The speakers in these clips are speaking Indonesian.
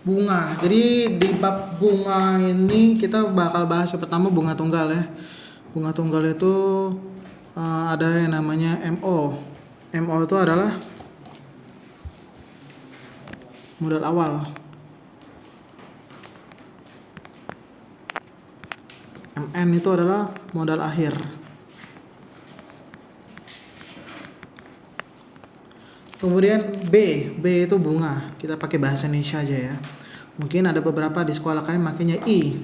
bunga. Jadi di bab bunga ini kita bakal bahas yang pertama bunga tunggal ya. Bunga tunggal itu ada yang namanya MO. MO itu adalah modal awal. MN itu adalah modal akhir. Kemudian B itu bunga. Kita pakai bahasa Indonesia aja ya. Mungkin ada beberapa di sekolah kalian makanya I.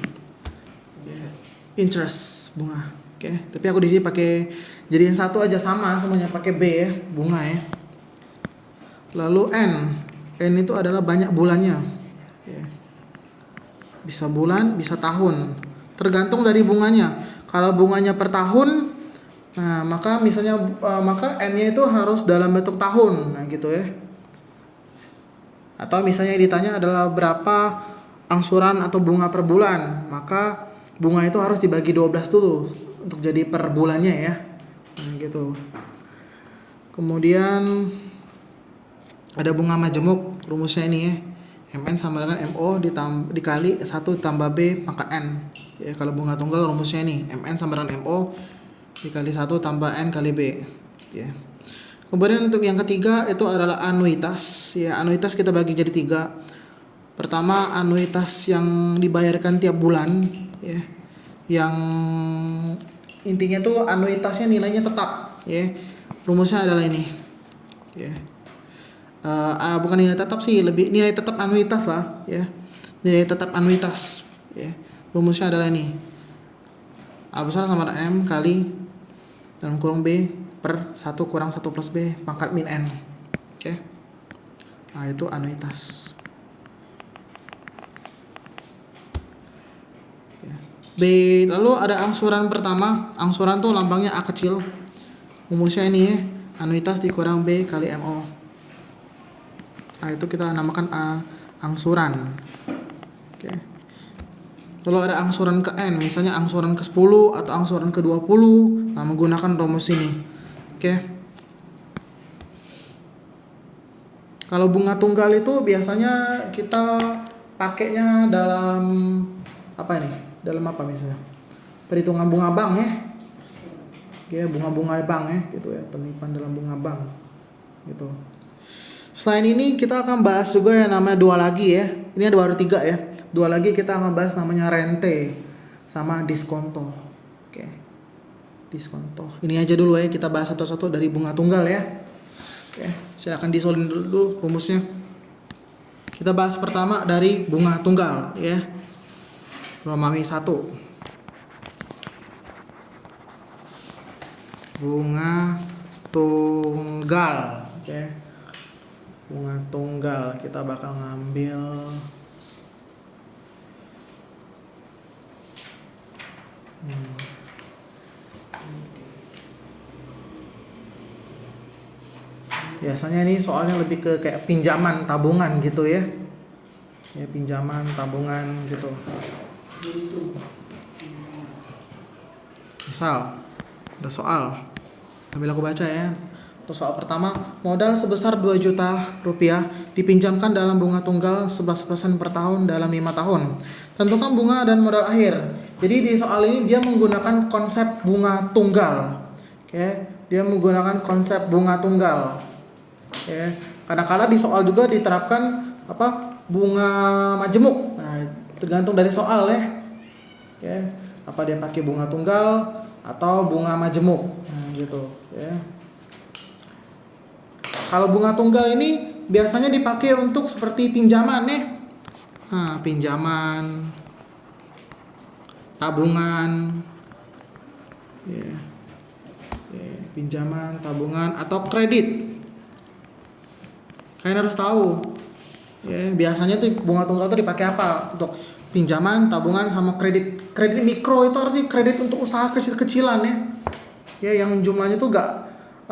Interest, bunga. Oke, tapi aku di sini pakai jadiin satu aja sama semuanya pakai B ya, bunga ya. Lalu N itu adalah banyak bulannya. Bisa bulan, bisa tahun. Tergantung dari bunganya. Kalau bunganya per tahun, nah maka misalnya maka N-nya itu harus dalam bentuk tahun, nah gitu ya. Atau misalnya ditanya adalah berapa angsuran atau bunga per bulan, maka bunga itu harus dibagi 12 dulu untuk jadi per bulannya ya. Nah gitu. Kemudian ada bunga majemuk, rumusnya ini ya. MN sama dengan MO dikali 1 tambah B pangkat N. Ya, kalau bunga tunggal rumusnya ini, MN sama dengan MO dikali 1 tambah N kali B. Ya. Kemudian untuk yang ketiga itu adalah anuitas. Ya, anuitas kita bagi jadi 3. Pertama, anuitas yang dibayarkan tiap bulan. Ya. Yang intinya tuh anuitasnya nilainya tetap. Ya. Rumusnya adalah ini. Ya. Bukan nilai tetap sih, lebih nilai tetap anuitas lah ya. Nilai tetap anuitas ya. Rumusnya adalah ini. A besar sama dengan M kali dalam kurung B per 1 kurang 1 plus B pangkat min N. Oke. Nah, itu anuitas. Ya. B, lalu ada angsuran pertama. Angsuran tuh lambangnya A kecil. Rumusnya ini ya. Anuitas dikurang B kali MO. Nah, itu kita namakan angsuran. Oke. Kalau ada angsuran ke N, misalnya angsuran ke 10 atau angsuran ke 20, nah menggunakan rumus ini. Oke. Kalau bunga tunggal itu biasanya kita pakainya dalam apa ini? Dalam apa misalnya? Perhitungan bunga bank ya. Oke, bunga-bunga bank ya, gitu ya, penipuan dalam bunga bank. Gitu. Selain ini kita akan bahas juga yang namanya 2 lagi ya. Ini ada baru 3 ya. 2 lagi kita akan bahas namanya rente sama diskonto. Oke. Diskonto. Ini aja dulu ya, kita bahas satu-satu dari bunga tunggal ya. Oke, silakan disolin dulu rumusnya. Kita bahas pertama dari bunga tunggal ya. Romawi 1. Bunga tunggal. Oke. Bunga tunggal kita bakal ngambil biasanya ini soalnya lebih ke kayak pinjaman tabungan gitu ya. Ya, pinjaman tabungan gitu. Misal ada soal, ambil aku baca ya. Untuk soal pertama, modal sebesar 2 juta rupiah dipinjamkan dalam bunga tunggal 11% per tahun dalam 5 tahun. Tentukan bunga dan modal akhir. Jadi di soal ini dia menggunakan konsep bunga tunggal. Oke, dia menggunakan konsep bunga tunggal. Oke, kadang-kadang di soal juga diterapkan bunga majemuk. Nah, tergantung dari soal ya. Oke, apa dia pakai bunga tunggal atau bunga majemuk. Nah, gitu ya. Kalau bunga tunggal ini biasanya dipakai untuk seperti pinjaman ya. Nah, pinjaman, tabungan, ya. Pinjaman, tabungan atau kredit. Kalian harus tahu. Ya, biasanya tuh bunga tunggal itu dipakai apa? Untuk pinjaman, tabungan sama kredit. Kredit mikro itu artinya kredit untuk usaha kecil-kecilan ya. Ya, yang jumlahnya tuh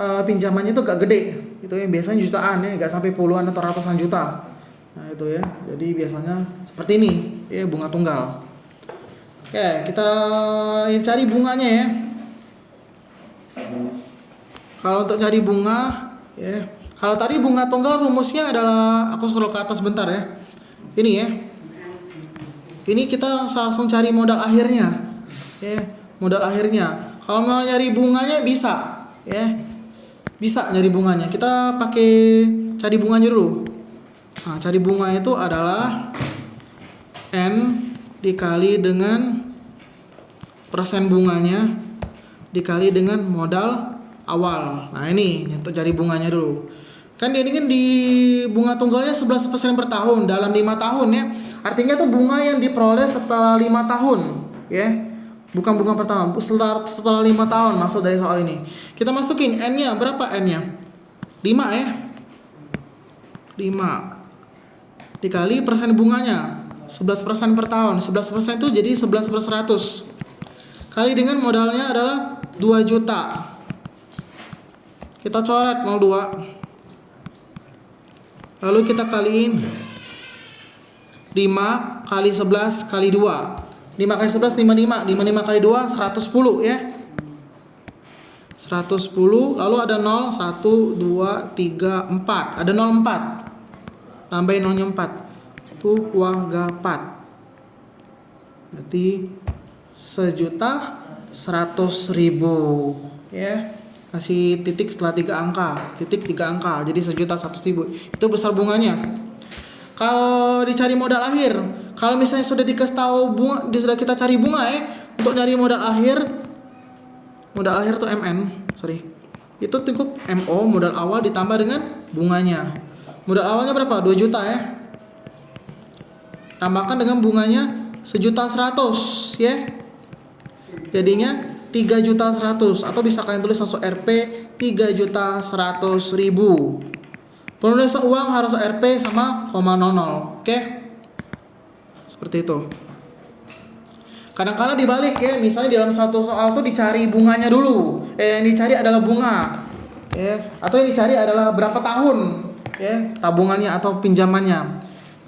pinjamannya tuh gak gede. Itu yang biasanya jutaan ya, gak sampai puluhan atau ratusan juta. Nah, itu ya. Jadi biasanya seperti ini, ya bunga tunggal. Oke, kita cari bunganya ya. Kalau untuk cari bunga ya, kalau tadi bunga tunggal rumusnya adalah, aku scroll ke atas bentar ya. Ini ya. Ini kita langsung cari modal akhirnya. Ya, modal akhirnya. Kalau mau nyari bunganya bisa, ya. Bisa nyari bunganya. Kita pakai cari bunganya dulu. Nah, cari bunga itu adalah N dikali dengan persen bunganya dikali dengan modal awal. Nah, ini untuk cari bunganya dulu. Kan ini kan di bunga tunggalnya 11% per tahun dalam 5 tahun ya. Artinya tuh bunga yang diperoleh setelah 5 tahun, ya. Bukan bunga pertama, setelah 5 tahun maksud dari soal ini. Kita masukin N-nya, berapa N-nya? 5 ya. 5 dikali persen bunganya 11% per tahun. 11% itu jadi 11/100. Kali dengan modalnya adalah 2 juta. Kita coret 02. Lalu kita kaliin 5 kali 11 kali 2. 5 kali 11 55. 55 kali 2 110 ya. 110. Lalu ada 0 1 2 3 4. Ada 0 4. Tambahin 0-nya 4. Tuh kuaga 4. Berarti 1.100.000 ya. Kasih titik setelah 3 angka, titik 3 angka, jadi 1.100.000. Itu besar bunganya. Kalau dicari modal akhir, kalau misalnya sudah dikasih tahu bunga, sudah kita cari bunga ya, untuk cari modal akhir tuh MN, itu cukup MO modal awal ditambah dengan bunganya. Modal awalnya berapa? 2 juta ya. Tambahkan dengan bunganya 1.100.000 ya. Jadinya 3.100.000 atau bisa kalian tulis langsung RP 3.100.000. Penulisan uang harus RP sama 0,00. Oke? Seperti itu. Kadang-kadang dibalik ya, misalnya dalam satu soal tuh dicari bunganya dulu. Yang dicari adalah bunga. Ya, atau yang dicari adalah berapa tahun ya, tabungannya atau pinjamannya.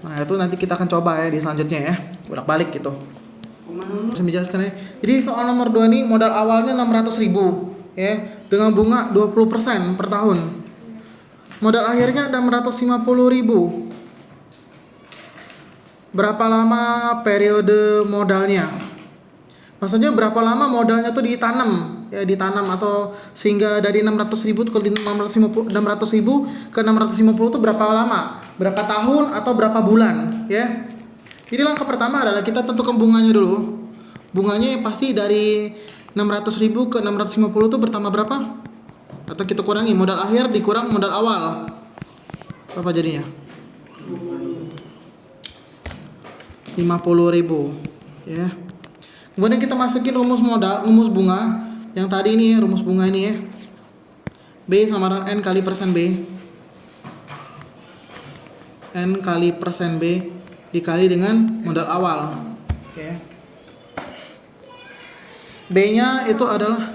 Nah, itu nanti kita akan coba ya di selanjutnya ya. Bolak-balik gitu. Saya menjelaskan ya. Jadi soal nomor 2 ini modal awalnya 600.000 ya, dengan bunga 20% per tahun. Modal akhirnya 650.000. Berapa lama periode modalnya? Maksudnya berapa lama modalnya tuh ditanam ya, ditanam atau sehingga dari 600.000 ke 650 ke 650 itu berapa lama? Berapa tahun atau berapa bulan ya? Jadi langkah pertama adalah kita tentukan bunganya dulu. Bunganya yang pasti dari 600.000 ke 650 itu bertambah berapa? Atau kita kurangi modal akhir dikurang modal awal. Apa jadinya? 50.000 ya. Kemudian kita masukin rumus bunga yang tadi ini ya, rumus bunga ini ya. B sama dengan N kali persen B. N kali persen B dikali dengan modal awal. Oke. B-nya itu adalah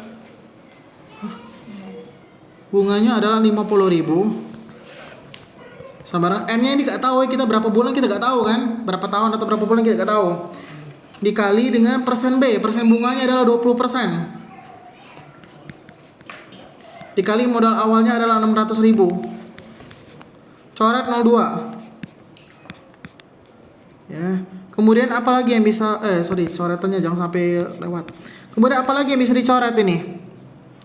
bunganya adalah 50.000. Sama N-nya ini enggak tahu ya, kita berapa bulan kita enggak tahu kan? Berapa tahun atau berapa bulan kita enggak tahu. Dikali dengan persen B, persen bunganya adalah 20%. Dikali modal awalnya adalah 600.000. Coret 02. Ya. Kemudian apa lagi yang bisa coretannya jangan sampai lewat. Kemudian apa lagi yang bisa dicoret ini?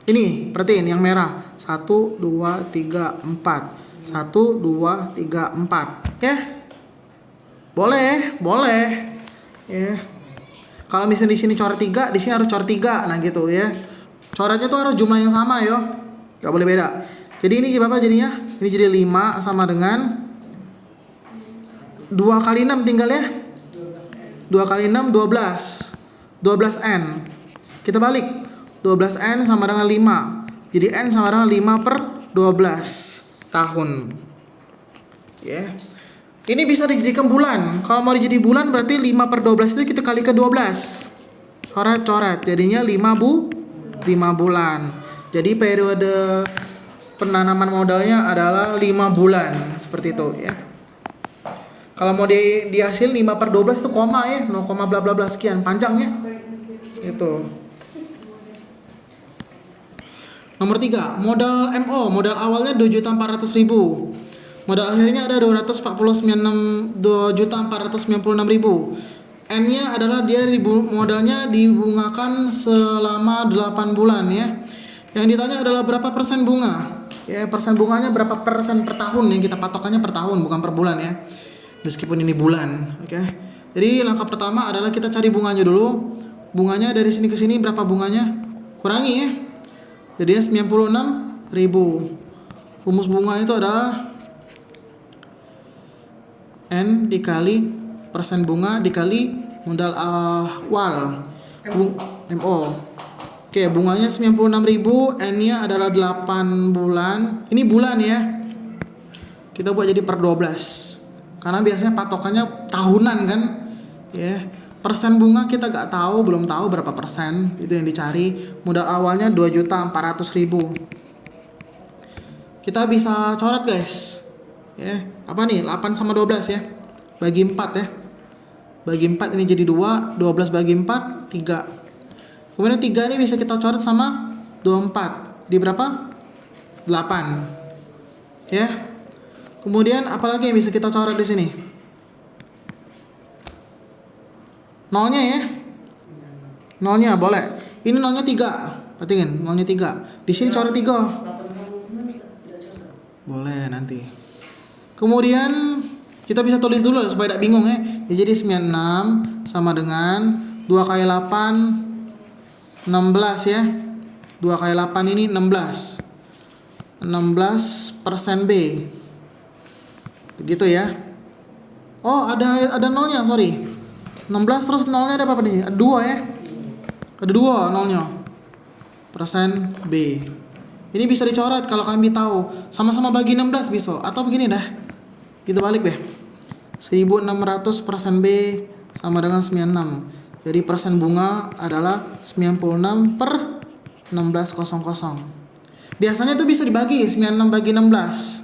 Ini, perhatiin yang merah. 1 2 3 4. 1 2 3 4. Ya. Boleh. Ya. Kalau misalnya di sini coret 3, di sini harus coret 3. Nah gitu ya. Coretnya tuh harus jumlah yang sama yo. Enggak boleh beda. Jadi ini berapa jadinya? Ini jadi 5 sama dengan 2 kali 6 tinggal ya. 2 kali 6 12. 12N. Kita balik. 12N sama dengan 5. Jadi N sama dengan 5 per 12 tahun. Ya. Ini bisa dijadikan bulan. Kalau mau dijadi bulan berarti 5 per 12 itu kita kali ke 12. Coret. Jadinya 5 bulan. Jadi periode penanaman modalnya adalah 5 bulan. Seperti itu ya. Kalau mau di hasil 5 per 12 itu koma ya, 0, bla bla bla sekian, panjang ya. Itu. Nomor 3, modal MO, modal awalnya 2.400.000. Modal akhirnya ada 249.496.000. N-nya adalah dia modalnya dibungakan selama 8 bulan ya. Yang ditanya adalah berapa persen bunga. Ya, persen bunganya berapa persen per tahun, yang kita patokannya per tahun bukan per bulan ya. Meskipun ini bulan, oke. Jadi langkah pertama adalah kita cari bunganya dulu. Bunganya dari sini ke sini berapa bunganya? Kurangi ya. Jadinya 96.000. Rumus bunga itu adalah N dikali persen bunga dikali modal awal MO. Oke, bunganya 96.000, N-nya adalah 8 bulan. Ini bulan ya. Kita buat jadi per 12. Karena biasanya patokannya tahunan kan. Ya. Persen bunga kita belum tahu berapa persen. Itu yang dicari. Modal awalnya 2.400.000. Kita bisa coret guys. Ya, apa nih? 8 sama 12 ya. Bagi 4 ya. Bagi 4 ini jadi 2, 12 bagi 4 3. Kemudian 3 ini bisa kita coret sama 24. Jadi berapa? 8. Ya. Kemudian apalagi yang bisa kita coret di sini? Nolnya ya. Nolnya boleh. Ini nolnya 3. Perhatiin, nolnya 3. Di sini coret 3. Boleh nanti. Kemudian kita bisa tulis dulu supaya tidak bingung ya. Jadi 96 sama dengan 2 kali 8 16 ya. 2 kali 8 ini 16. 16% B. Begitu ya. Oh, ada nolnya, sorry. 16 terus nolnya ada apa nih? Ada 2 ya. Ada 2 nolnya. Persen B. Ini bisa dicoret kalau kami tahu. Sama-sama bagi 16 bisa. Atau begini dah. Kita balik deh. 1600% B sama dengan 96. Jadi persen bunga adalah 96 per 1600. Biasanya itu bisa dibagi 96 bagi 16.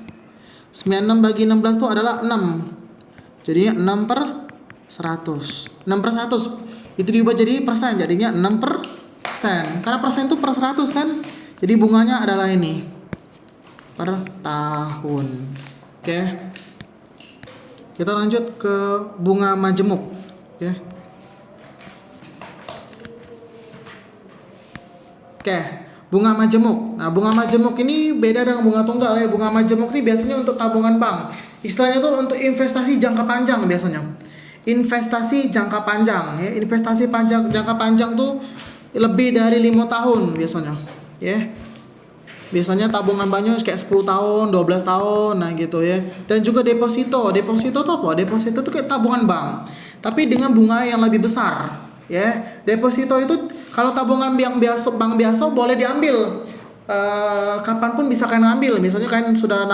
96 bagi 16 itu adalah 6. Jadinya 6 per 100. 6 per 100 itu diubah jadi persen. Jadinya 6 per persen. Karena persen itu per 100 kan. Jadi bunganya adalah ini. Per tahun. Oke. Kita lanjut ke bunga majemuk. Oke. Oke, bunga majemuk. Nah, bunga majemuk ini beda dengan bunga tunggal ya. Bunga majemuk ini biasanya untuk tabungan bank. Istilahnya tuh untuk investasi jangka panjang biasanya. Investasi jangka panjang ya. Investasi jangka panjang tuh lebih dari 5 tahun biasanya. Ya. Biasanya tabungan banknya kayak 10 tahun, 12 tahun, nah gitu ya. Dan juga deposito. Deposito itu apa? Deposito itu kayak tabungan bank, tapi dengan bunga yang lebih besar, ya. Deposito itu kalau tabungan bank biasa boleh diambil kapanpun bisa kalian ambil. Misalnya kalian sudah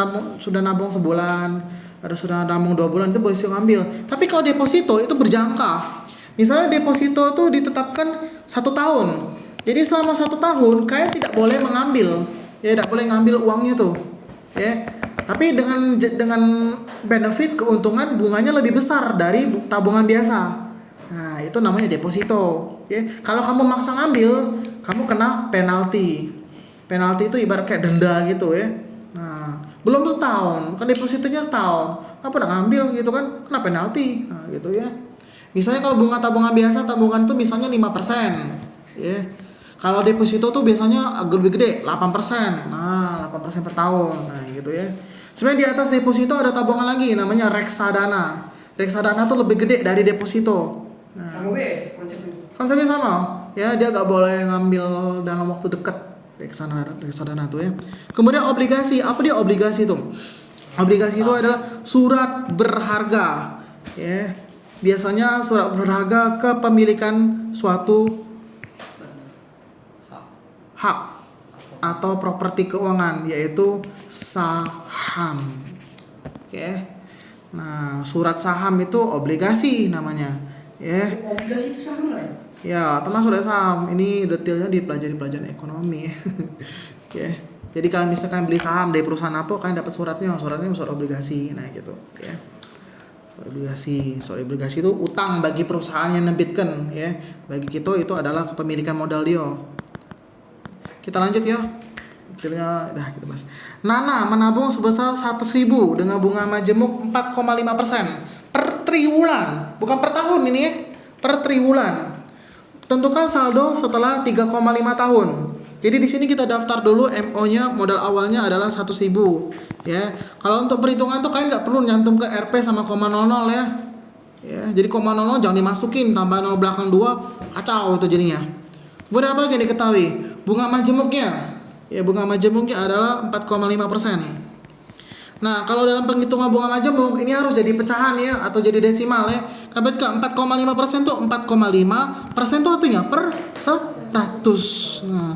nabung sebulan, sudah nabung 2 bulan itu boleh ngambil. Tapi kalau deposito itu berjangka. Misalnya deposito itu ditetapkan 1 tahun. Jadi selama 1 tahun kalian tidak boleh mengambil. Ya, tidak boleh ngambil uangnya tuh, ya. Tapi dengan benefit keuntungan bunganya lebih besar dari tabungan biasa. Nah, itu namanya deposito. Ya. Kalau kamu maksa ngambil, kamu kena penalti. Penalti itu ibarat kayak denda gitu ya. Nah, belum setahun, kan depositonya setahun. Kamu udah ngambil gitu kan, kena penalti. Nah, gitu ya. Misalnya kalau bunga tabungan biasa, tabungan itu misalnya 5%, ya. Kalau deposito tuh biasanya agak lebih gede, 8%. Nah, 8% per tahun. Nah, gitu ya. Sebenarnya di atas deposito ada tabungan lagi namanya reksadana. Reksadana tuh lebih gede dari deposito. Nah, sama wes konsepnya. Konsepnya sama. Ya, dia gak boleh ngambil dalam waktu dekat. Reksadana tuh ya. Kemudian obligasi. Apa dia obligasi tuh? Obligasi itu adalah surat berharga. Ya. Biasanya surat berharga kepemilikan suatu hak atau properti keuangan, yaitu saham. Oke. Nah, surat saham itu obligasi namanya, ya. Obligasi itu saham lah. Ya, termasuk dari saham. Ini detailnya dipelajari pelajaran ekonomi. Oke. Jadi kalau misalkan beli saham dari perusahaan apa, kalian dapat suratnya surat obligasi. Nah, gitu. Oke. Obligasi. Soal obligasi itu utang bagi perusahaan yang nerbitkan, ya. Bagi kita itu adalah kepemilikan modal dia. Kita lanjut ya. detailnya dah kita bahas. Nana menabung sebesar 100.000 dengan bunga majemuk 4,5% per triwulan, bukan per tahun ini ya, per triwulan. Tentukan saldo setelah 3,5 tahun. Jadi di sini kita daftar dulu MO-nya, modal awalnya adalah 100.000 ya. Kalau untuk perhitungan tuh kalian nggak perlu nyantum ke RP sama koma 00 ya. Ya, jadi koma 00 jangan dimasukin, tambah 0 belakang 2, kacau itu jadinya. Kemudian apa yang diketahui? Bunga majemuknya. Ya, bunga majemuknya adalah 4,5%. Nah, kalau dalam penghitungan bunga majemuk ini harus jadi pecahan ya atau jadi desimal ya. Karena 4,5% tuh 4,5% tuh artinya per 100. Nah,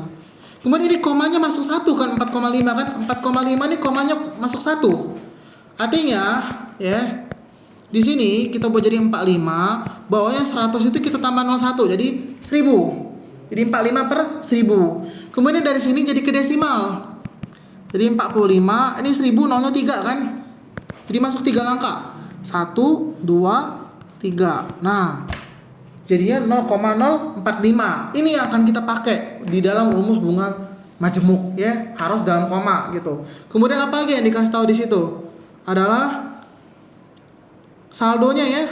kemudian ini komanya masuk 1 kan, 4,5 kan? 4,5 ini komanya masuk 1. Artinya ya, di sini kita buat jadi 45, bawahnya 100 itu kita tambah 01 jadi 1000. Jadi 45 per 1000. Kemudian dari sini jadi ke desimal. Jadi 45, ini 1000 nolnya 3 kan? Jadi masuk 3 langkah. 1, 2, 3. Nah, jadinya 0,045. Ini yang akan kita pakai di dalam rumus bunga majemuk ya, harus dalam koma gitu. Kemudian apa lagi yang dikasih tahu di situ? Adalah saldonya ya.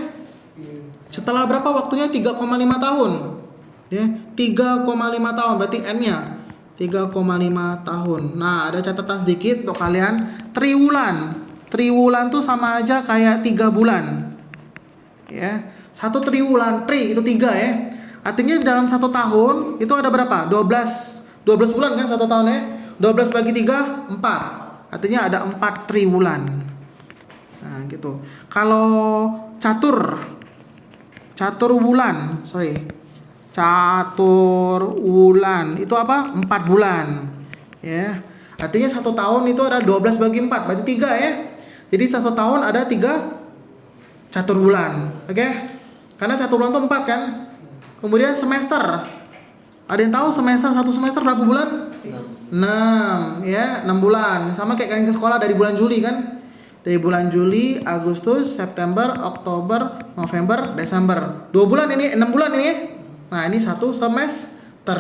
Setelah berapa waktunya? 3,5 tahun. Ya, 3,5 tahun berarti N-nya 3,5 tahun. Nah, ada catatan sedikit untuk kalian. Triwulan tuh sama aja kayak 3 bulan. Ya. 1 triwulan, itu 3 ya. Artinya dalam 1 tahun itu ada berapa? 12 bulan kan 1 tahun ya. 12 bagi 3, 4. Artinya ada 4 triwulan. Nah, gitu. Kalau catur wulan itu apa? 4 bulan ya. Artinya 1 tahun itu ada 12 bagi 4 berarti 3 ya. Jadi 1 tahun ada 3 catur bulan. Oke? Karena catur bulan itu 4 kan. Kemudian semester. Ada yang tahu satu semester berapa bulan? 6 ya, 6 bulan. Sama kayak kalian ke sekolah dari bulan Juli kan? Dari bulan Juli, Agustus, September, Oktober, November, Desember. 2 bulan ini, 6 bulan ini ya. Nah, ini 1 semester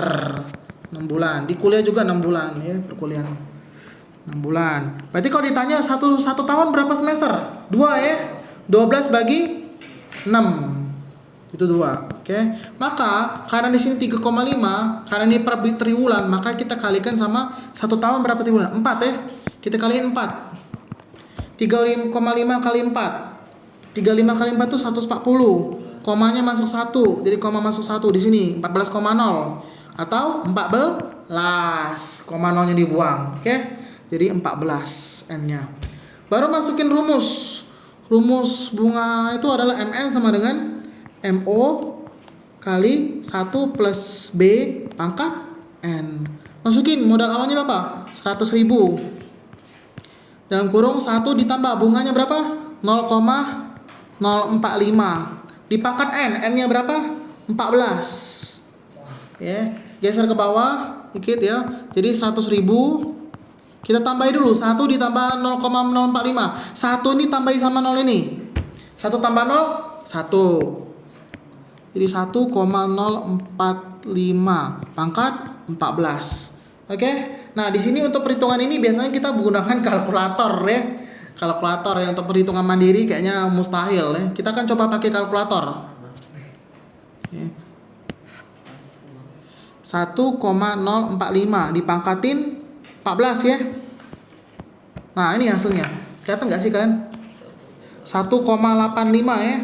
6 bulan. Di kuliah juga 6 bulan ya, perkuliahan 6 bulan. Berarti kalau ditanya satu tahun berapa semester? 2 ya. 12 bagi 6. Itu 2. Oke. Maka karena di sini 3,5, karena ini per triwulan, maka kita kalikan sama 1 tahun berapa triwulan? 4 ya. Kita kaliin 4. 3,5 kali 4. 35 kali 4 itu 140. Komanya masuk 1. Jadi koma masuk 1 di sini 14,0 atau 14. Koma 0-nya dibuang. Oke? Jadi 14 N-nya. Baru masukin rumus. Rumus bunga itu adalah MN sama dengan MO kali 1 plus B pangkat N. Masukin modal awalnya berapa? 100.000. Dalam kurung 1 ditambah bunganya berapa? 0,045. Dipangkat N-nya berapa? 14. Ya, geser ke bawah dikit ya. Jadi 100.000. Kita tambahin dulu 1 ditambah 0,045. 1 ini tambahin sama 0 ini. 1 tambah 0 1. Jadi 1,045 pangkat 14. Oke? Nah, di sini untuk perhitungan ini biasanya kita menggunakan kalkulator ya. Kalkulator yang untuk perhitungan mandiri kayaknya mustahil ya. Kita akan coba pakai kalkulator. Ya. 1,045 dipangkatin 14 ya. Nah, ini hasilnya. Kelihatan nggak sih kalian? 1,85 ya.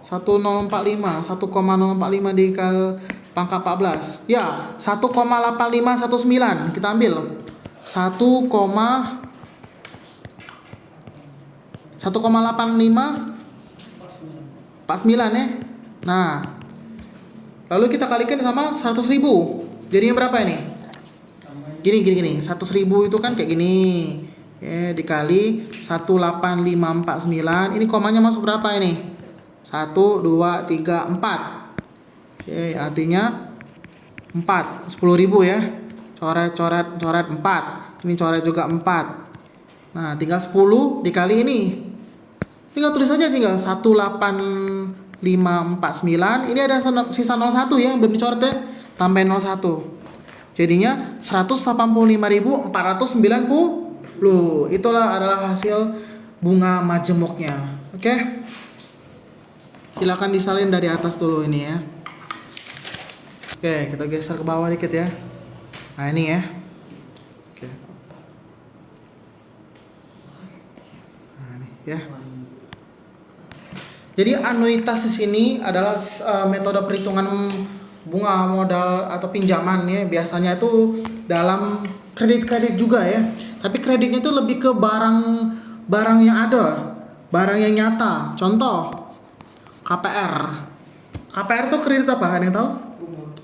1,045 dikali pangkat 14. Ya, 1,8519 kita ambil. 1,8549 ya. Nah, lalu kita kalikan sama 100.000. Jadinya berapa ini? Gini. 100.000 itu kan kayak gini. Ya, dikali 18549. Ini komanya masuk berapa ini? 1, 2, 3, 4. Oke, artinya 4. 10.000 ya. Coret 4. Ini coret juga 4. Nah, tinggal 10 dikali ini. Tinggal tulis saja tinggal 18549. Ini ada sisa 01 ya, belum dicoret ya. Tambahin 01. Jadinya 185.490. Itulah adalah hasil bunga majemuknya. Oke. Silakan disalin dari atas dulu ini ya. Oke, kita geser ke bawah dikit ya. Nah, ini ya. Oke. Nah, ini ya. Jadi anuitas di sini adalah metode perhitungan bunga modal atau pinjaman ya. Biasanya itu dalam kredit juga ya. Tapi kreditnya itu lebih ke barang yang ada, barang yang nyata. Contoh KPR. KPR itu kredit apa? Ada yang tahu?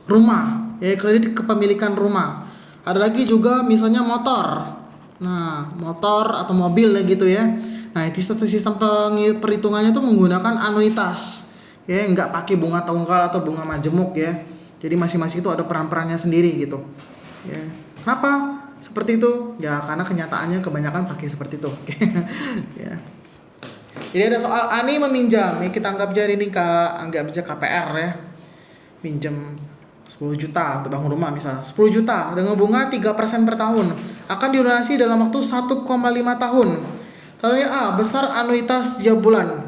Rumah. Ya, kredit kepemilikan rumah. Ada lagi juga misalnya motor. Nah, motor atau mobil ya gitu ya. Nah, itu sistem perhitungannya itu menggunakan anuitas. Ya, nggak pakai bunga tunggal atau bunga majemuk ya. Jadi masing-masing itu ada peran-perannya sendiri gitu. Ya. Kenapa seperti itu? Ya, karena kenyataannya kebanyakan pakai seperti itu. Ya. Jadi ada soal Ani meminjam. Ya, kita anggap aja ini anggap aja KPR ya. Pinjam 10 juta untuk bangun rumah misalnya. 10 juta dengan bunga 3% per tahun. Akan dilunasi dalam waktu 1,5 tahun. Contohnya besar anuitas tiap bulan.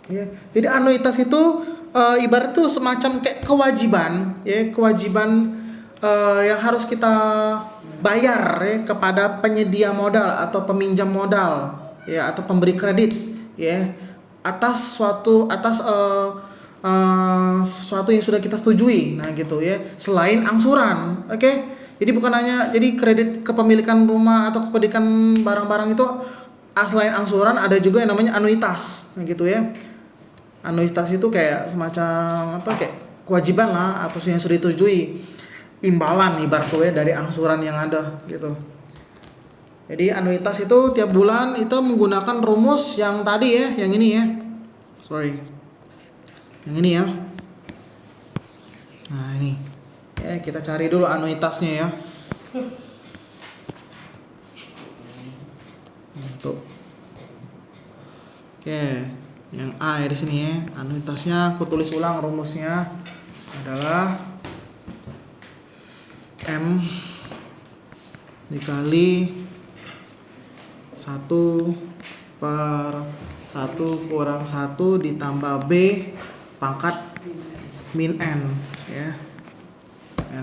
Ya. Jadi anuitas itu ibarat itu semacam kayak kewajiban, ya, kewajiban yang harus kita bayar ya, kepada penyedia modal atau peminjam modal, ya, atau pemberi kredit, ya, atas sesuatu yang sudah kita setujui. Nah, gitu ya. Selain angsuran, oke? Jadi bukan hanya kredit kepemilikan rumah atau kepemilikan barang-barang itu. Selain angsuran ada juga yang namanya anuitas, nah gitu ya. Anuitas itu kayak semacam kayak kewajiban lah atau yang sudah disetujui, imbalan ibaratnya dari angsuran yang ada gitu. Jadi anuitas itu tiap bulan itu menggunakan rumus yang tadi ya, yang ini ya. Yang ini ya. Nah, ini. Ya, kita cari dulu anuitasnya ya. Tuh. Oke, yang A ya di sini ya. Anuitasnya aku tulis ulang, rumusnya adalah M dikali 1/1 kurang 1 ditambah B pangkat min N ya.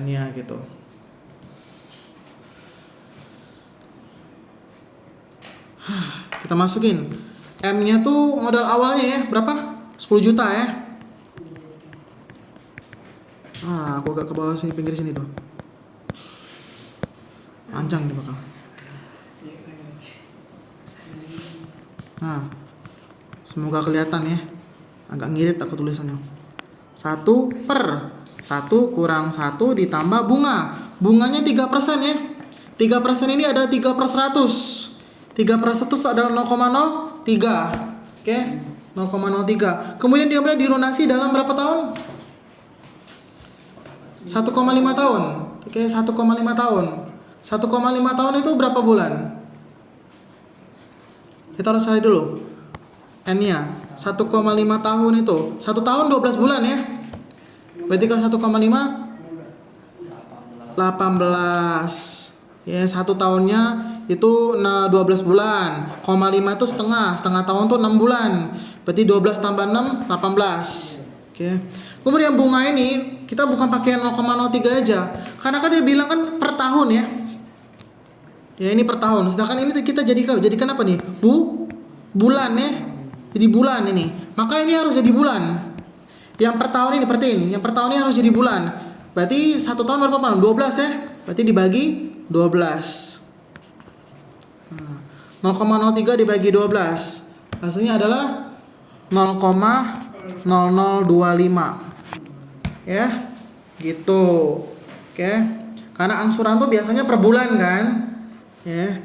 N-nya gitu. Kita masukin M-nya tuh modal awalnya ya berapa? 10 juta ya. Aku agak ke bawah sini, pinggir sini tuh. Panjang nih bakal. Nah, semoga kelihatan ya. Agak ngirit aku tulisannya. 1/1 kurang 1 ditambah bunga. Bunganya 3% ya. 3% ini ada 3/100. 3/100 adalah 0,03. Oke, 0,03. Kemudian dia dilunasi dalam berapa tahun? 1,5 tahun. Oke, 1,5 tahun. 1,5 tahun itu berapa bulan? Kita harus cari dulu N-nya. 1,5 tahun itu 1 tahun 12 bulan ya. Berarti kalau 1,5 18. Ya, 1 tahunnya itu 12 bulan. 0,5 itu setengah tahun tuh 6 bulan. Berarti 12 tambah 6 18. Oke. Kemudian bunga ini kita bukan pakai 0,03 aja. Karena kan dia bilang kan per tahun ya. Ya, ini per tahun. Sedangkan ini kita jadikan apa nih? Bulan ya. Jadi bulan ini. Maka ini harus jadi bulan. Yang per tahun ini perhatiin, yang per tahun ini harus jadi bulan. Berarti 1 tahun berapa bulan? 12 ya. Berarti dibagi 12. 0,03 dibagi 12. Hasilnya adalah 0,0025. Ya. Gitu. Oke. Karena angsuran tuh biasanya per bulan kan? Ya.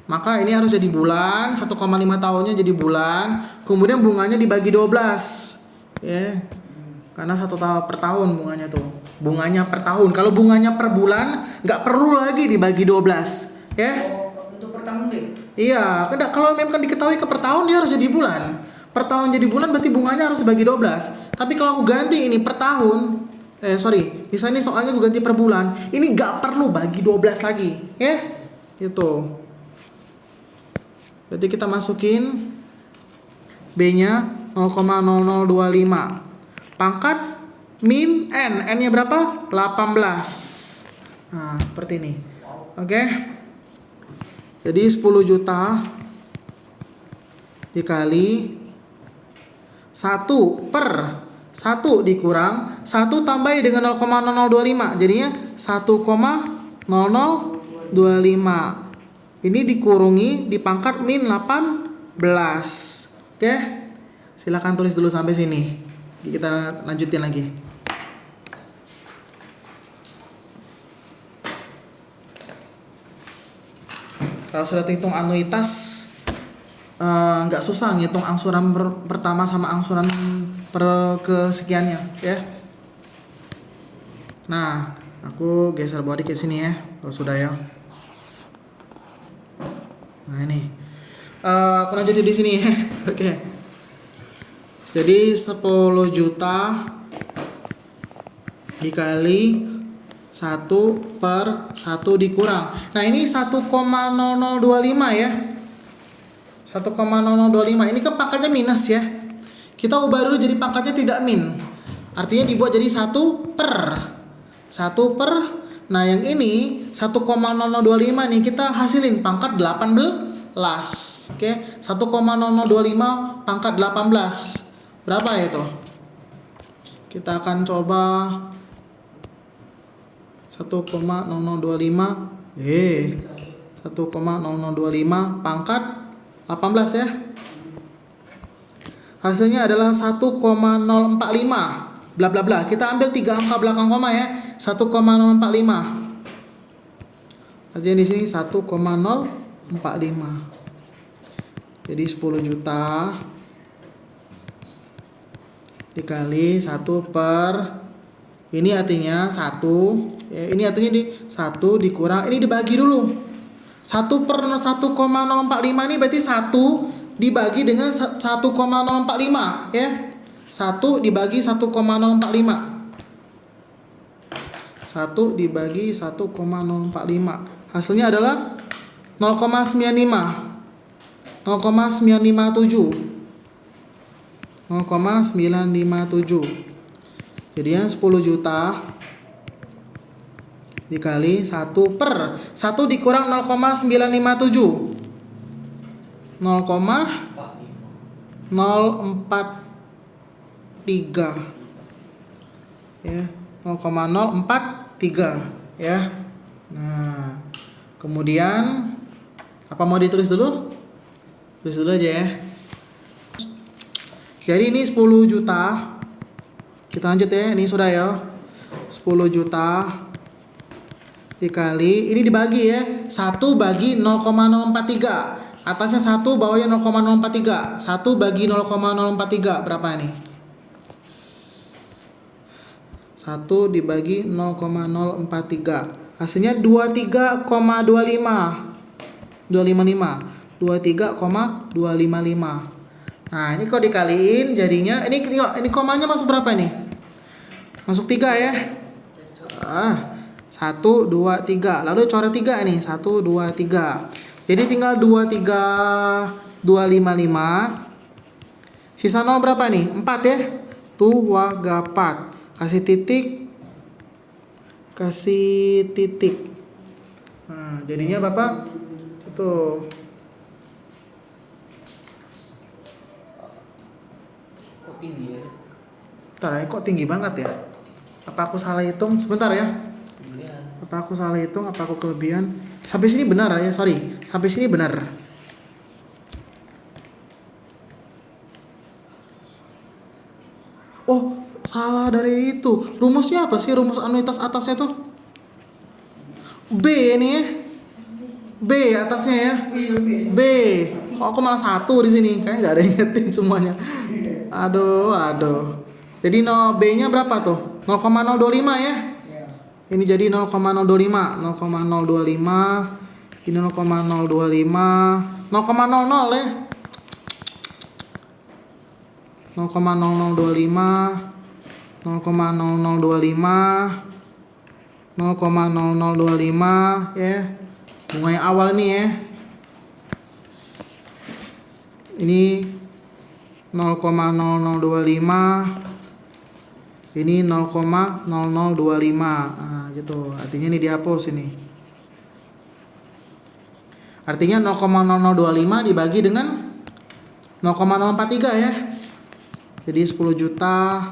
Maka ini harus jadi bulan, 1,5 tahunnya jadi bulan, kemudian bunganya dibagi 12. Ya. Karena 1 tahun per tahun bunganya tuh. Bunganya per tahun. Kalau bunganya per bulan, nggak perlu lagi dibagi 12. Ya. Untuk per tahun deh. Iya, kalau memang diketahui ke per tahun dia harus jadi bulan. Per tahun jadi bulan berarti bunganya harus dibagi 12. Tapi kalau aku ganti ini per tahun, Misalnya soalnya gue ganti per bulan, ini gak perlu bagi 12 lagi, ya. Gitu. Berarti kita masukin B-nya 0,0025. Pangkat min N. N-nya berapa? 18. Nah, seperti ini. Oke. Jadi 10 juta dikali 1 per 1 dikurang 1 tambahin dengan 0,0025, jadinya 1,0025. Ini dikurungi dipangkat min 18. Oke. Silakan tulis dulu sampai sini. Kita lanjutin lagi. Kalau sudah hitung anuitas, nggak susah ngitung angsuran pertama sama angsuran per kesekiannya, ya. Nah, aku geser bawah dikit sini ya, kalau sudah ya. Nah ini, aku lanjutin di sini ya. Oke. Jadi 10 juta dikali 1 per 1 dikurang. Nah ini 1,0025 ya. 1,0025. Ini kan pangkatnya minus ya. Kita ubah dulu jadi pangkatnya tidak min. Artinya dibuat jadi 1 per. Nah yang ini 1,0025 nih kita hasilin pangkat 18. Oke. 1,0025 pangkat 18. Berapa ya itu? Kita akan coba 1,0025 1,0025 pangkat 18 ya. Hasilnya adalah 1,045 bla bla bla. Kita ambil 3 angka belakang koma ya. 1,045. Artinya di sini 1,045. Jadi 10 juta dikali 1 per, ini artinya 1 ya, ini artinya di 1 dikurang, ini dibagi dulu. 1 per 1,045 ini berarti 1 dibagi dengan 1,045 ya. 1 dibagi 1,045. 1 dibagi 1,045. Hasilnya adalah 0,95. 0,957. 0,957. Jadinya 10 juta dikali 1 per 1 dikurang 0,957. 0,043 ya, 0,043 ya. Nah, kemudian apa mau ditulis dulu? Tulis dulu aja ya. Jadi ini 10 juta. Kita lanjut ya, ini sudah ya. 10 juta dikali, ini dibagi ya. 1 bagi 0,043. Atasnya 1, bawahnya 0,043. 1 bagi 0,043 berapa ini? 1 dibagi 0,043. Hasilnya 23,25. 23,255. Nah, ini kalau dikaliin jadinya ini komanya masuk berapa nih? Masuk 3 ya. 1 2 3. Lalu coret 3 nih. 1 2 3. Jadi tinggal 25255. Sisa 0 berapa nih? 4 ya. Tuh waga 4. Kasih titik. Nah, jadinya Bapak itu tinggi ya. Bentar ya, kok tinggi banget ya? Apa aku salah hitung? Sebentar ya. Iya. Apa aku salah hitung? Apa aku kelebihan? Sampai sini benar ya, sorry. Sampai sini benar. Oh, salah dari itu. Rumusnya apa sih? Rumus anuitas atasnya tuh B ini ya. B atasnya ya. B. Oh, aku malah 1 di sini. Kayaknya nggak ada yang ingetin semuanya. Aduh. Jadi B-nya berapa tuh? 0,025 ya. Ini jadi 0,025. 0,025. Ini 0,025. 0,00 ya. 0,0025. 0,0025 0,0025 ya. Bunga yang awal ini ya. Ini 0,0025, ini 0,0025. Nah, gitu. Artinya ini dihapus ini. Artinya 0,0025 dibagi dengan 0,043 ya. Jadi 10 juta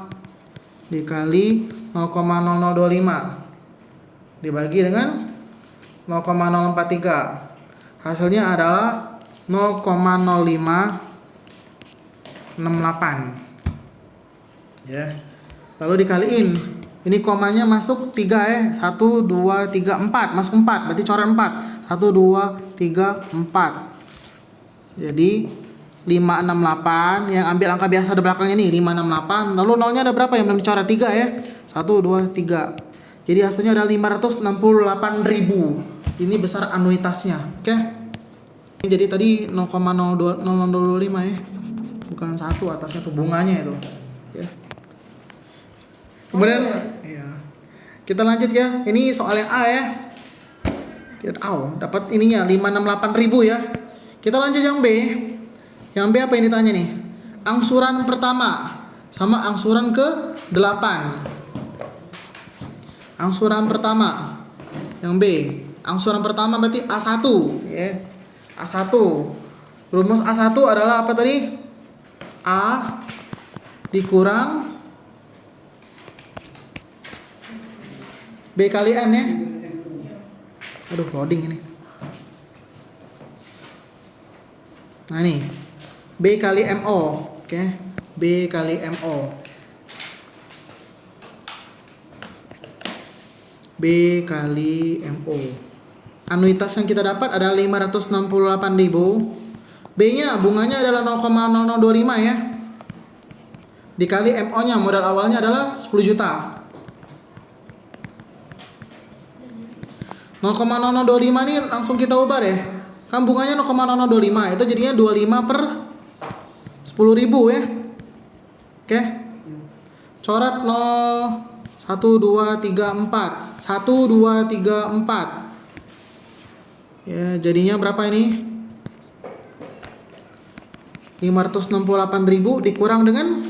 dikali 0,0025 dibagi dengan 0,043. Hasilnya adalah 0,0568 ya. Lalu dikaliin, ini komanya masuk 3 ya. 1 2 3 4, masuk 4, berarti coret 4. 1 2 3 4. Jadi 568, yang ambil angka biasa di belakangnya nih 568. Lalu nolnya ada berapa yang belum dicoret? 3 ya. 1 2 3. Jadi hasilnya adalah 568.000. Ini besar anuitasnya. Oke. Jadi tadi 0,025 ya. Bukan 1 atasnya tuh bunganya itu. Ya. Kemudian ya. Kita lanjut ya. Ini soal yang A ya. Kita dapat ininya 568.000 ya. Kita lanjut yang B. Yang B apa yang ditanya nih? Angsuran pertama sama angsuran ke-8. Angsuran pertama yang B. Angsuran pertama berarti A1 ya. A1. Rumus A1 adalah apa tadi? A dikurang B kali N ya. Aduh, loading ini. Nah ini B kali MO. Oke. B kali MO. B kali MO. Anuitas yang kita dapat adalah 568.000. B-nya bunganya adalah 0,0025 ya. Dikali MO-nya, modal awalnya adalah 10 juta. 0,0025 ini langsung kita ubah deh. Kan bunganya 0,0025, itu jadinya 25 per 10.000 ya. Oke. Coret 0 1 2 3 4. 1 2 3 4. Ya, jadinya berapa ini? 568.000 dikurang dengan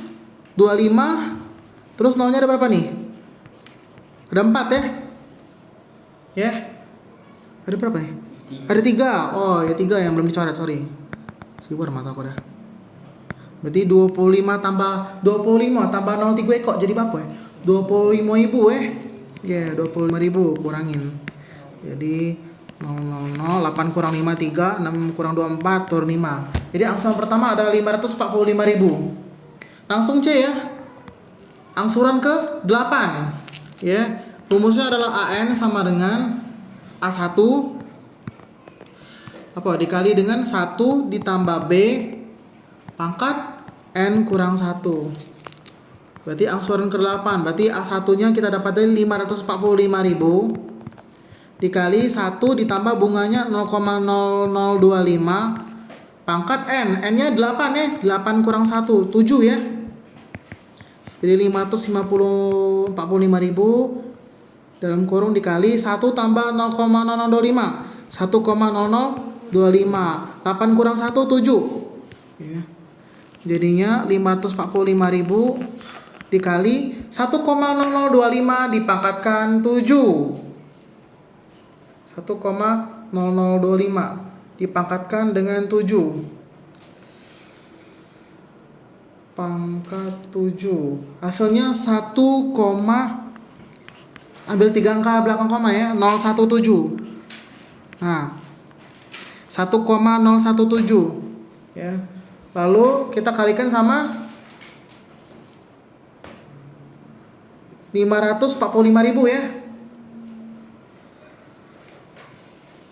25. Terus nolnya ada berapa nih? Ada 4 ya? Ya. Ada berapa nih? Ada 3. Oh, ya 3 yang belum dicoret, sorry. Sibur mata aku dah. Berarti 25 tambah 0 kok jadi berapa ya? 25.000 ya. Ya, 25.000 kurangin. Jadi 000 8 kurang 5 3, 6 kurang 2 4, turun 5. Jadi angsuran pertama adalah 545.000. Langsung C ya. Angsuran ke-8 ya. Rumusnya adalah AN sama dengan A1 apa dikali dengan 1 ditambah B pangkat N kurang 1. Berarti angsuran ke-8. Berarti A1-nya kita dapat dari 545.000 dikali 1 ditambah bunganya 0,0025 pangkat N. N-nya 8 ya. 8 kurang 1, 7 ya. Jadi 545.000 dalam kurung dikali 1 tambah 0,0025. 1,0025. 8 kurang 1, 7 ya. Jadinya 545.000 dikali 1,0025 dipangkatkan 7. 1,0025 dipangkatkan dengan 7. Pangkat 7. Hasilnya 1, ambil 3 angka belakang koma ya, 017. Nah, 1,017 ya. Lalu kita kalikan sama 545.000 ya.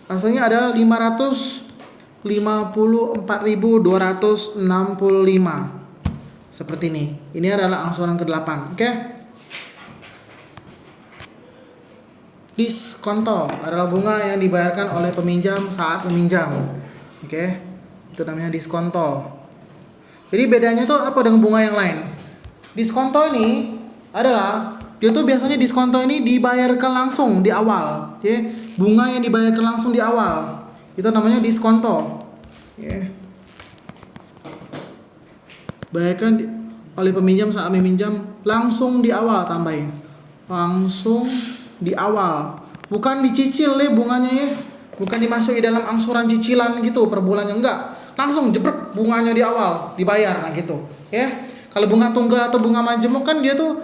Hasilnya adalah 554.265. Seperti ini. Ini adalah angsuran ke-8. Oke. Diskonto adalah bunga yang dibayarkan oleh peminjam saat meminjam. Oke. Itu namanya diskonto. Jadi bedanya tuh apa dengan bunga yang lain? Diskonto ini adalah dia tuh biasanya diskonto ini dibayarkan langsung di awal, ya. Bunga yang dibayarkan langsung di awal itu namanya diskonto, ya. Bayarkan oleh peminjam saat meminjam langsung di awal, tambahin langsung di awal, bukan dicicil deh bunganya ya, bukan dimasuki dalam angsuran cicilan gitu per bulannya, enggak, langsung jebrek bunganya di awal dibayar, nah gitu ya. Kalau bunga tunggal atau bunga majemuk kan dia tuh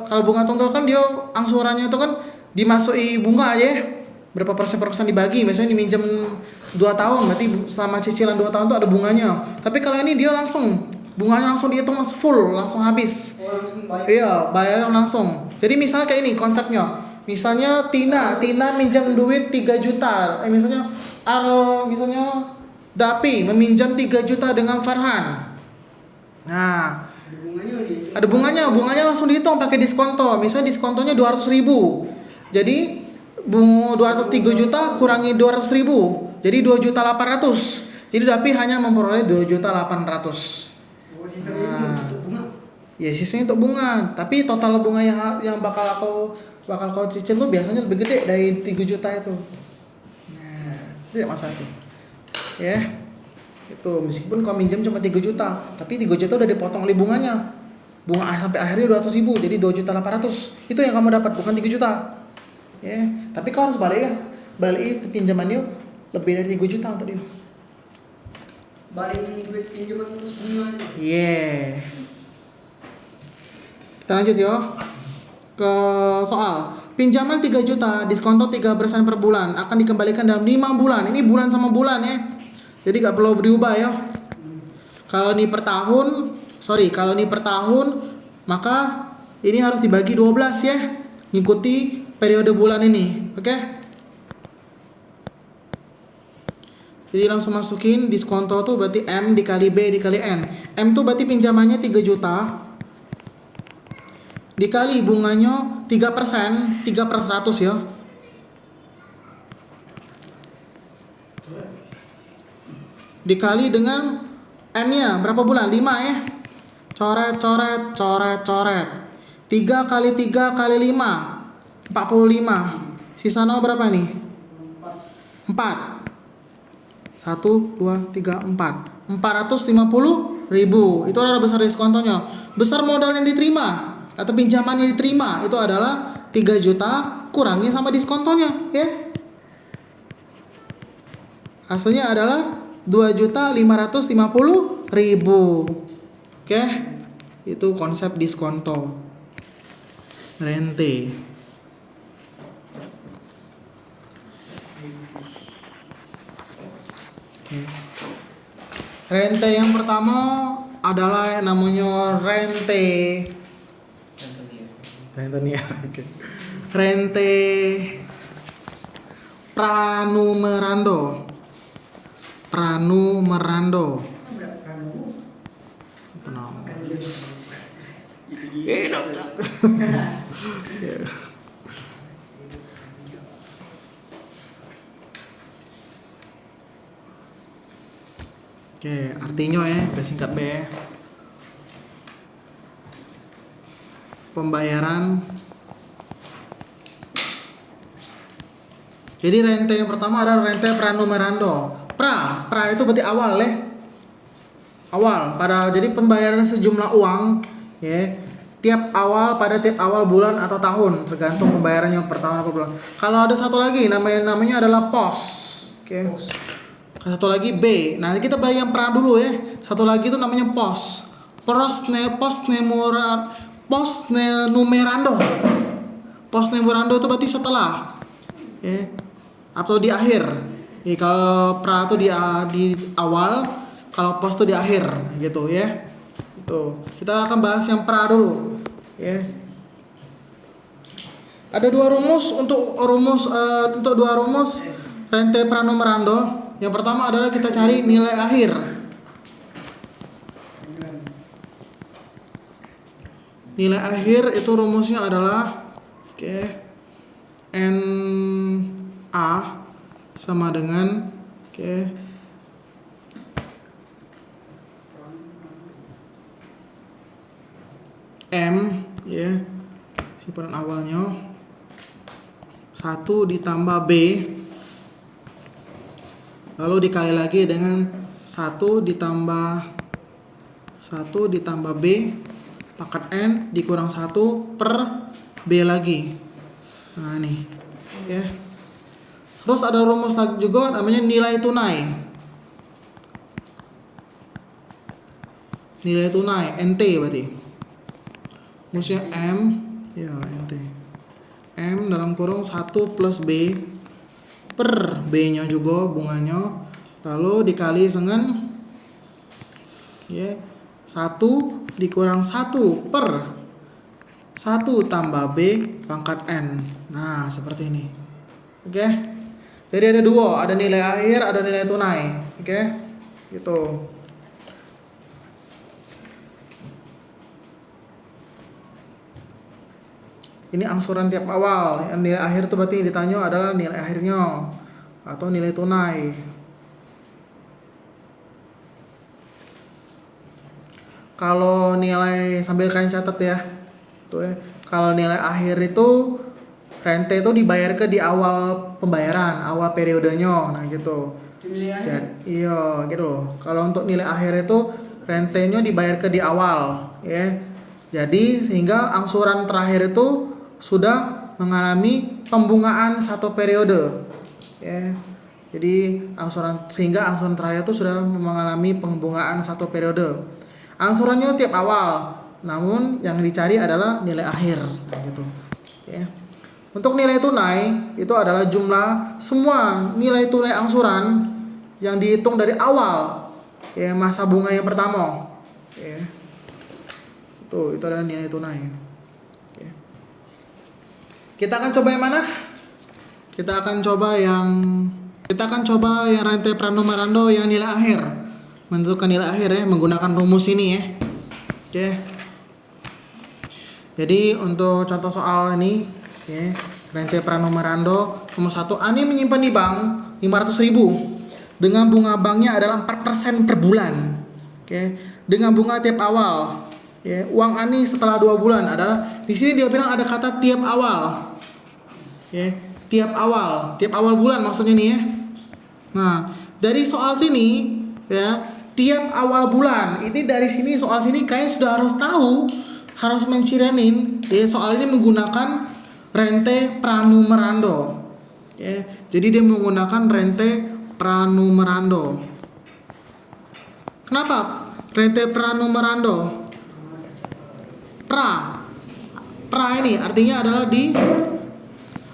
kalau bunga tunggal kan dia angsurannya itu kan dimasuki bunga aja ya, berapa persen dibagi, misalnya diminjam 2 tahun berarti selama cicilan 2 tahun tuh ada bunganya. Tapi kalau ini dia langsung bunganya langsung dihitung full, langsung habis. Iya, bayarnya langsung. Jadi misalnya kayak ini konsepnya. Misalnya Tina minjam duit 3 juta. Misalnya Dapi meminjam 3 juta dengan Farhan. Nah, ada bunganya langsung dihitung pakai diskonto. Misalnya diskontonya 200.000. Jadi 203 juta kurangi 200.000. Jadi 2.800.000. Jadi Dapi hanya memperoleh 2.800.000. Ya sisanya untuk bunga. Tapi total bunga yang bakal kau cicil tuh biasanya lebih gede dari 3 juta itu. Nah, tidak masalah tuh. Ya. Itu meskipun kau minjem cuma 3 juta, tapi 3 juta udah dipotong oleh bunganya. Bunga sampai akhirnya 200.000, jadi 2.800.000. Itu yang kamu dapat, bukan 3 juta. Ya, tapi kau harus balik itu pinjamannya lebih dari 3 juta untuk dia. Balik duit pinjaman terus bunganya. Yeah. Kita lanjut yo ke soal pinjaman 3 juta diskonto 3% per bulan akan dikembalikan dalam 5 bulan. Ini bulan sama bulan ya. Jadi gak perlu berubah ya. Kalau ini per tahun, maka ini harus dibagi 12 ya. Ngikuti periode bulan ini, oke? Jadi langsung masukin diskonto tuh berarti M dikali B dikali N. M tuh berarti pinjamannya 3 juta dikali bunganya 3%, 3/100 ya. Dikali dengan N-nya berapa bulan? 5 ya. Coret. 3 kali 3 kali 5 45. Sisa 0 berapa nih? 4. 1, 2, 3, 4. 450.000. Itu adalah besar diskontonya. Besar modal yang diterima atau pinjaman yang diterima itu adalah 3 juta kurangi sama diskontonya ya. Hasilnya adalah 2.550.000. Oke. Itu konsep diskonto. Rente. Rente yang pertama adalah yang namanya rente pranumerando. Oke, artinya ya, singkat B ya. Pembayaran. Jadi rente yang pertama adalah rente pranumerando. Pra itu berarti awal ya. Jadi pembayaran sejumlah uang ya. Tiap awal bulan atau tahun, tergantung pembayarannya per tahun atau bulan. Kalau ada satu lagi namanya adalah pos. Oke. Satu lagi B. Nah, kita belajar yang pra dulu ya. Satu lagi itu namanya pos. Numerando. Pos numerando itu berarti setelah. Ya. Atau di akhir. Ya, kalau pra itu di awal, kalau pos itu di akhir gitu ya. Itu. Kita akan bahas yang pra dulu. Ya. Ada dua rumus untuk dua rumus rente pranumerando. Yang pertama adalah kita cari nilai akhir. Nilai akhir itu rumusnya adalah NA sama dengan M ya. Simpanan awalnya 1 ditambah B, lalu dikali lagi dengan 1 ditambah B pangkat N dikurang 1 per B lagi. Nah ini ya. Terus ada rumus juga namanya nilai tunai. Nilai tunai NT berarti. Rumusnya M ya NT. M dalam kurung 1 plus B per B-nya juga bunganya, lalu dikali dengan ya 1 dikurang 1 per 1 tambah B pangkat N. Nah seperti ini. Oke. Jadi ada dua, ada nilai akhir, ada nilai tunai. Oke. Gitu. Ini angsuran tiap awal. Yang nilai akhir itu berarti yang ditanya adalah nilai akhirnya atau nilai tunai. Kalau nilai, sambil kalian catat ya. Tuh ya. Kalau nilai akhir itu rente itu dibayar ke di awal pembayaran, awal periodenya. Nah gitu. Iya, gitu loh. Kalau untuk nilai akhir itu rentenya dibayar ke di awal, ya. Jadi sehingga angsuran terakhir itu sudah mengalami pembungaan satu periode, ya. Jadi sehingga angsuran terakhir itu sudah mengalami pembungaan satu periode. Angsurannya tiap awal, namun yang dicari adalah nilai akhir, nah, gitu, ya. Untuk nilai tunai itu adalah jumlah semua nilai tunai angsuran yang dihitung dari awal, ya, masa bunga yang pertama, ya. Itu adalah nilai tunai. Oke. Kita akan coba yang mana? Kita akan coba yang rente pranumerando yang nilai akhir. Menentukan nilai akhir ya menggunakan rumus ini ya. Oke. Jadi untuk contoh soal ini, ya, rente pranumerando nomor 1, Ani menyimpan di bank 500.000 dengan bunga banknya adalah 4% per bulan. Oke. Dengan bunga tiap awal. Ya, uang Ani setelah 2 bulan adalah, di sini dia bilang ada kata tiap awal. Ya, tiap awal bulan maksudnya nih ya. Nah, dari soal sini ya, tiap awal bulan. Ini dari sini soal sini kalian sudah harus tahu, harus menciranin ya, soal ini menggunakan rente pranumerando. Ya, jadi dia menggunakan rente pranumerando. Kenapa rente pranumerando? Pra ini artinya adalah di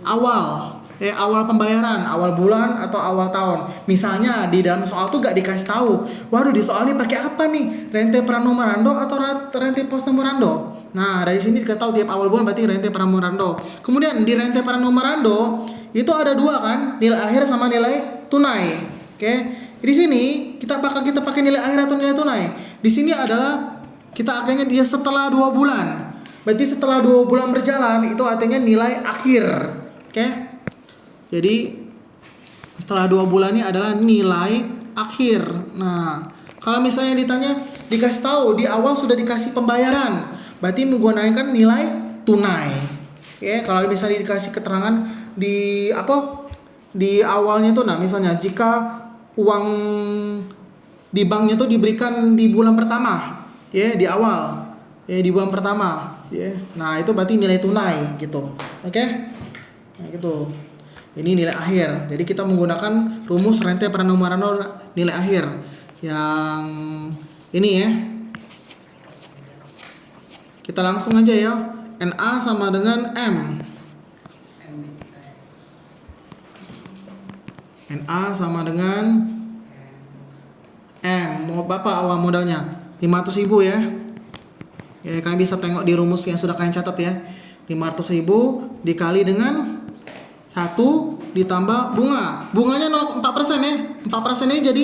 awal, awal pembayaran, awal bulan atau awal tahun. Misalnya di dalam soal tuh gak dikasih tahu, waduh di soal ini pakai apa nih, rente pranumerando atau rente postnumerando. Nah dari sini dikasih tahu tiap awal bulan berarti rente pranumerando. Kemudian di rente pranumerando itu ada dua kan, nilai akhir sama nilai tunai. Oke, di sini kita pakai nilai akhir atau nilai tunai. Di sini adalah kita akhirnya dia setelah 2 bulan. Berarti setelah 2 bulan berjalan itu artinya nilai akhir. Oke. Jadi setelah 2 bulan ini adalah nilai akhir. Nah, kalau misalnya dikasih tahu di awal sudah dikasih pembayaran, berarti menggunakan nilai tunai. Oke, kalau misalnya dikasih keterangan di awalnya tuh, nah misalnya jika uang di banknya tuh diberikan di bulan pertama, ya di awal, ya di bulan pertama, ya. Nah itu berarti nilai tunai gitu, oke? Nah gitu. Ini nilai akhir. Jadi kita menggunakan rumus rente pranumerando nilai akhir yang ini ya. Kita langsung aja ya. NA sama dengan M. NA sama dengan M. Mau berapa awal modalnya? 500.000 ya. Ya, kalian bisa tengok di rumus yang sudah kalian catat ya. 500.000 dikali dengan 1 ditambah bunga. Bunganya 4% ya. 4% ini jadi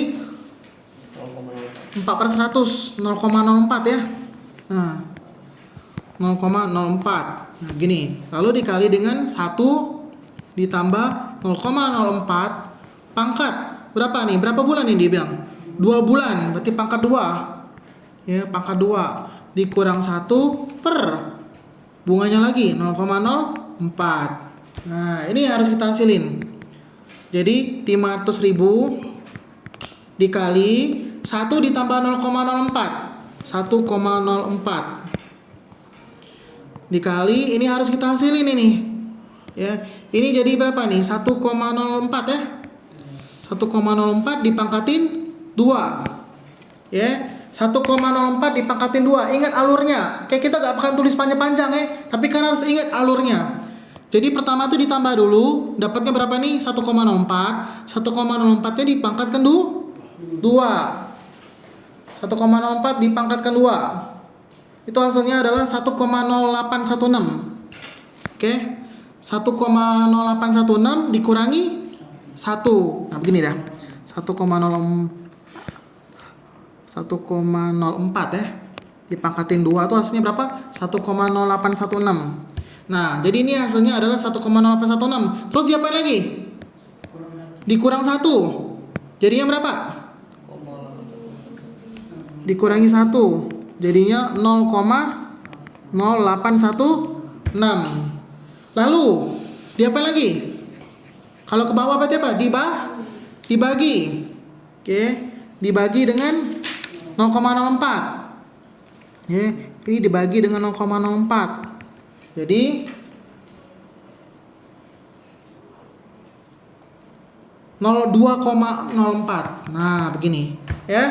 4 per 100, 0,04 ya. Nah, 0,04. Nah, gini. Lalu dikali dengan 1 ditambah 0,04 pangkat. Berapa nih? Berapa bulan nih dia bilang? 2 bulan. Berarti pangkat 2. Ya, pangkat 2 dikurang 1 per bunganya lagi 0,04. Nah, ini harus kita hasilin. Jadi 500.000 dikali 1 ditambah 0,04. 1,04 dikali ini harus kita hasilin ini. Ya, ini jadi berapa nih? 1,04 ya. 1,04 dipangkatin 2. Ya, 1,04 dipangkatin 2. Ingat alurnya. Kayak kita gak akan tulis panjang-panjang ya, tapi kan harus ingat alurnya. Jadi pertama tuh ditambah dulu, dapatnya berapa nih? 1,04. 1,04-nya dipangkatkan 2. 1,04 dipangkatkan 2. Itu hasilnya adalah 1,0816. Oke. 1,0816 dikurangi 1. Nah, begini dah. 1,04 ya. Dipangkatin 2 itu hasilnya berapa? 1,0816. Nah, jadi ini hasilnya adalah 1,0816. Terus diapain lagi? Dikurang 1. Jadinya berapa? Dikurangi 1. Jadinya 0,0816. Lalu diapain lagi? Kalau ke bawah berarti apa? Dibagi. Oke, dibagi dengan 0,04. Oke, ini dibagi dengan 0,04. Jadi 02,04. Nah, begini ya.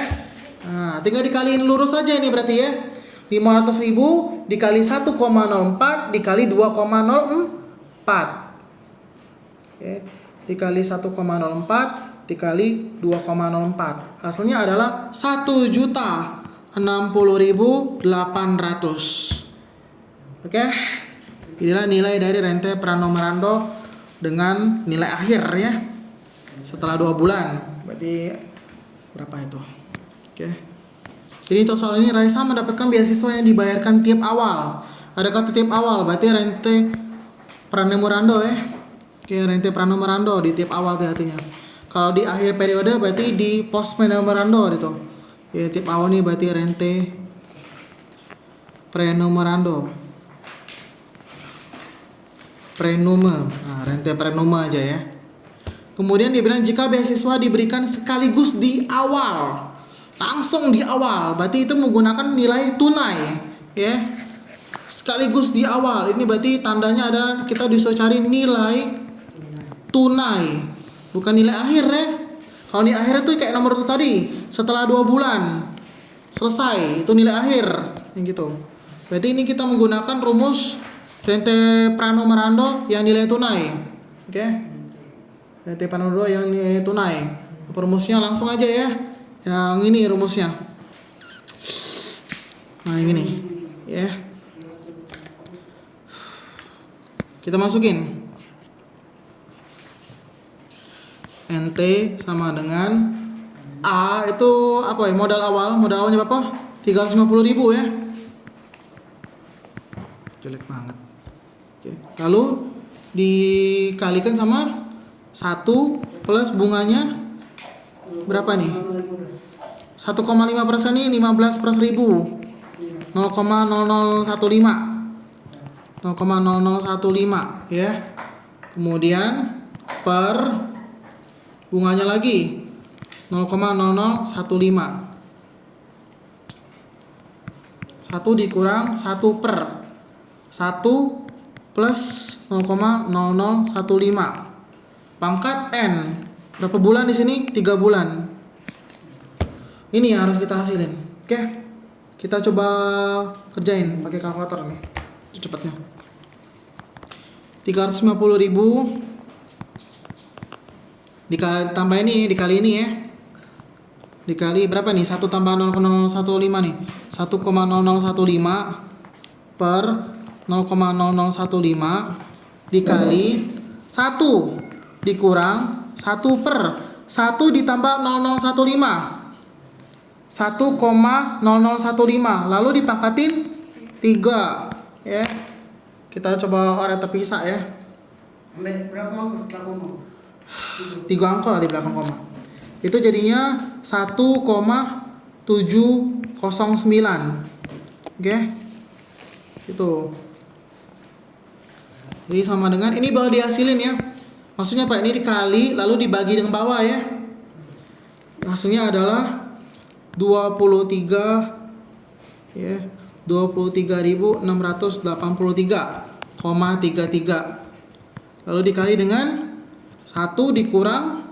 Nah, tinggal dikaliin lurus saja ini berarti ya. 500.000 dikali 1,04 dikali 2,04. Oke, dikali 1,04 dikali 2,04. Hasilnya adalah 1.060.800. Oke. Inilah nilai dari rente Pranomerando dengan nilai akhir ya. Setelah 2 bulan. Berarti berapa itu? Oke. Jadi untuk soal ini Raisa mendapatkan beasiswa yang dibayarkan tiap awal. Ada kata tiap awal, berarti rente Pranomerando ya. Oke, rente Pranomerando di tiap awal artinya. Kalau di akhir periode berarti di post Pranomerando gitu. Ya, tiap awal nih berarti rente Pranomerando. Prenume. Nah, rente prenume aja ya. Kemudian dibilang jika beasiswa diberikan sekaligus di awal. Langsung di awal, berarti itu menggunakan nilai tunai ya. Sekaligus di awal. Ini berarti tandanya adalah kita disuruh cari nilai tunai, bukan nilai akhir ya. Kalau nilai akhir itu kayak nomor itu tadi, setelah 2 bulan selesai, itu nilai akhir yang gitu. Berarti ini kita menggunakan rumus rente Pranomerando yang nilai tunai. Oke. Rente Pranomerando yang nilai tunai. Rumusnya langsung aja ya. Yang ini rumusnya. Nah, yang ini ya. Kita masukin. NT sama dengan A itu apa ya? Modal awalnya berapa? 350.000 ya. Jelek banget. Oke. Lalu dikalikan sama 1 plus bunganya berapa nih? 1,5% ini 15 per 1000. 0,0015. 0,0015 ya. Kemudian per bunganya lagi 0,0015. 1 dikurang 1 per 1 plus 0,0015 pangkat N. Berapa bulan di sini? 3 bulan. Ini yang harus kita hasilin. Oke. Kita coba kerjain pakai kalkulator nih. Cepatnya. 350.000 ditambah ini, dikali ini ya. Dikali berapa nih? 1 tambah 0,0015 nih. 1,0015 per 0,0015 dikali 1 dikurang 1 per 1 ditambah 0015. 1,0015 lalu dipangkatin 3 ya. Kita coba order terpisah ya. Ambil berapa angka setelah koma? 3 angka lah di belakang koma. Itu jadinya 1,709. Oke. Itu Jadi sama dengan ini baru dihasilin ya. Maksudnya Pak, ini dikali lalu dibagi dengan bawah ya. Hasilnya adalah 23 ya. 23.683,33. Lalu dikali dengan 1 dikurang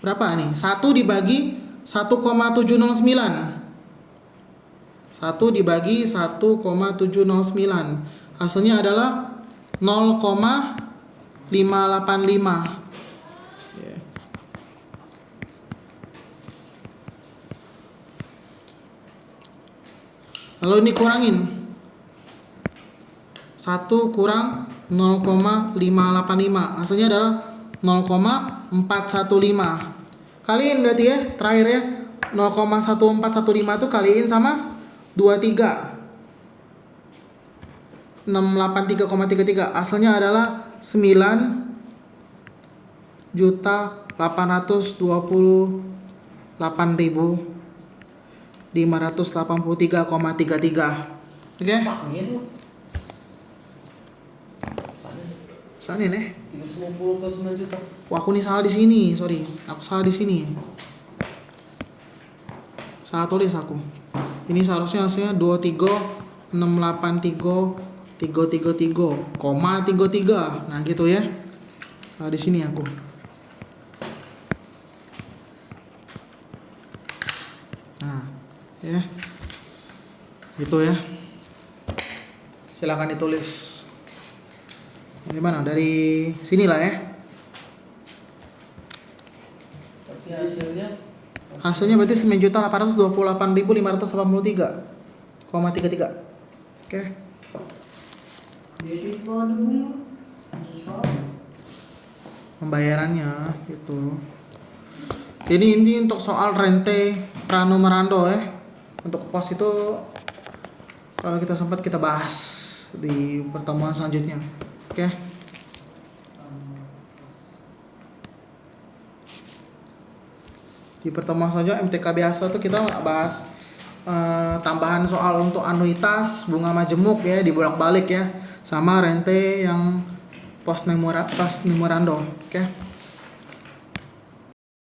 berapa nih? 1 dibagi 1,709. 1 dibagi 1,709. Hasilnya adalah 0,585. Ya. Lalu ini kurangin. 1 kurang 0,585. Hasilnya adalah 0,415. Kaliin berarti ya, terakhir ya. 0,1415 itu kaliin sama 23. 683,33. Hasilnya adalah 9.828.583,33. Oke? Pak, ini tuh. Sana nih. 350 ke 9 juta. Wah, aku nih salah di sini, sorry. Aku salah di sini. Salah tulis aku. Ini seharusnya hasilnya 23.683.333,33. Nah, gitu ya. Nah, di sini aku. Nah, ya. Gitu ya. Silakan ditulis. Dari mana? Dari sinilah ya. Tapi hasilnya Hasilnya berarti 9.828.583,33. Oke. Beasiswa ada bunga. Beasiswa. Pembayarannya gitu. Ini untuk soal rente pranumerando ya. Untuk pos itu kalau kita sempat kita bahas di pertemuan selanjutnya. Oke. Di pertemuan selanjutnya MTK biasa tuh kita bahas tambahan soal untuk anuitas, bunga majemuk ya, dibolak-balik ya, sama rente yang post memorando. Oke.